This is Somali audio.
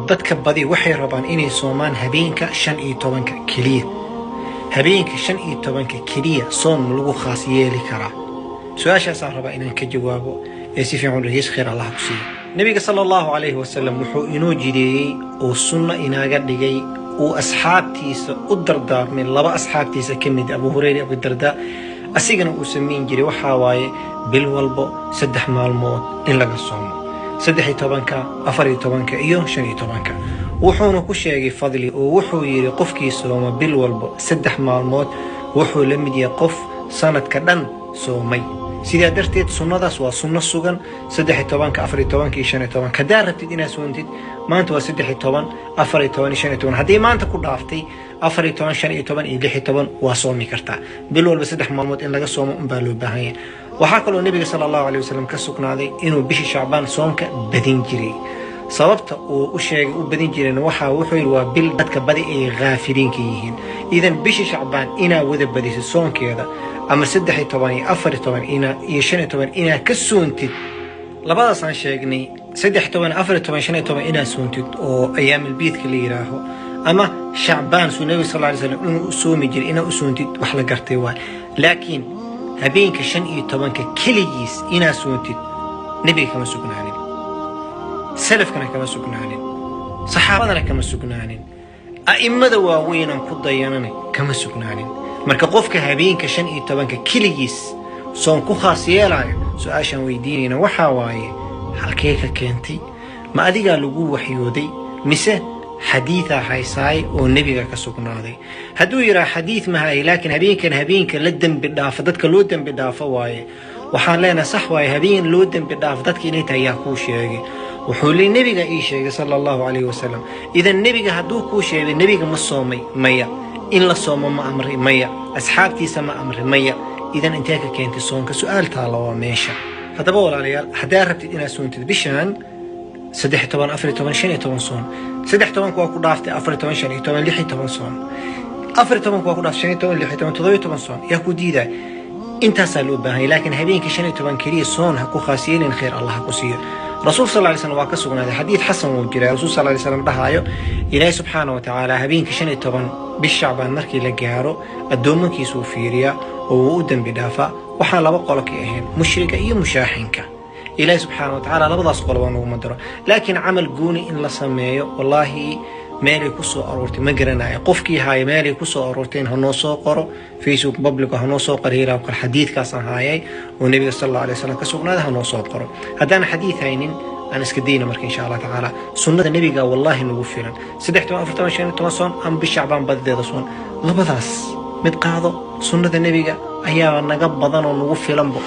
dadka badi waxay rabaan inay soomaan habeenka 15 kaliya. habeenka 15 kaliya soom lagu khaas yeeli karaa. su-aashaas aan rabaa inaan ka jawaabo ee si fiican ra'iis khayr Allah ku siiyo. nabiga sallallahu alayhi wasallam wuxuu inoo jideeyay oo sunna inaaga dhigay oo asxaabtiisa u dardaarmay laba asxaabtiisa kamid Abu Hurayra Abu Darda asigana uu sameyn jiray waxa waaye bil walbo 3 maalmood in laga soomo 13 14 iyo 15 wuxuuna ku sheegay fadli oo wuxuu yiri qofkii sooma bil walbo 3 maalmood wuxuu la mid yahay qof sanadka dhan soomay. sidaa darteed sunnadaas waa sunno sugan 13 14 15 kadaa rabtid inaad soontid maanta waa 13 14 15 haddii maanta ku dhaaftay 14 15 iyo 16 waa soomi kartaa. bil walba 3 maalmood in laga soomo baa loo baahan yahay. waxaa kaloo nabiga sallallahu alayhi wasallam ka sugnaaday inuu bishii Shacbaan soomka badin jiray. sababta uu u sheegay u badin jireen waxa wuxuu yiri waa bil dadka badi ay gaafiriinka yihiin. idan bishii Shacbaan inaa wada badiso soonkeeda ama 13 14 iyo 15 inaa ka soontid labadaas aan sheegnay 13 14 15 inaa soontid oo ayaam albiidka la yiraaho ama Shacbaan sunnada sallallahu alayhi wasallam inuu soomi jiray inaa u soontid wax la gartay waa. laakiin habeenka 15 kaligiis inaa soontid nabiga kama sugnaanin, salafkana kama sugnaanin, saxaabadana kama sugnaanin, a'immada waaweyn ku dayanana kama sugnaanin. marka qofka habeenka 15 kaligiis soon ku khaas yeelayo su'aashan weydiinayna waxa waaye halkee ka keentay? ma adiga lagu waxyooday mise xadiitha haysaay oo nabiga ka sugnaaday? hadduu yira xadiith ma hay laakiin habeenka la dambi dhaaf dadka loo dambi dhaafo waaye waxaan leenahay sax waaye habeen loo dambi dhaaf dadka inay tahay yaa ku sheegay wuxuu li nabiga ii sheegay sallallahu alayhi wasallam. idan nabiga hadduu ku sheegay nabiga ma soomay maya, in la soomo ma amri maya, asxaabtiisa ma amri maya. idan intee ka keentay soonka? su'aal taala waa meesha. haddaba walaalayaal haddaa rabtid inaad soontid bishaan 13 14 15 soon 13 waa ku dhaaftay 14 15 16 soon 14 waa ku dhaaftay 15 16 17 soon yaa ku diiday intaas loo baahan. laakiin habeenka 15 kaliya soon ha ku khaasiyeen khayr Allah ku siiyo. رسول صلى الله عليه وسلم وكسر هذا حديث حسن وجرى رسول صلى الله عليه وسلم دهايو إلهي سبحانه وتعالى هبين كشني طبعا بالشعبان مركي لجارو الدوم كيسو فيريا وودن بدافع وحال بقولك إيهن مشركة إيه مشاحنك إلهي سبحانه وتعالى لا بضاس قلبان ومدرة. لكن عمل جوني إن لا سميه والله مالي كسو أرورتي مجرنا قفكي هاي مالي كسو أرورتين هنوسو قرو فيسبوك بابليك هنوسو قريرا وكل حديث كاسن هاي والنبي صلى الله عليه وسلم كسوقنا هذا هنوسو قرو. هذا حديث هينين أنا اسكدينا مرك إن شاء الله تعالى سنة النبي قال والله نوفينا 16 14 صون أم بالشعبان بدي صون لبضاس متقاضو سنة النبي قال أيام نقبضنا ونوفي لنبو.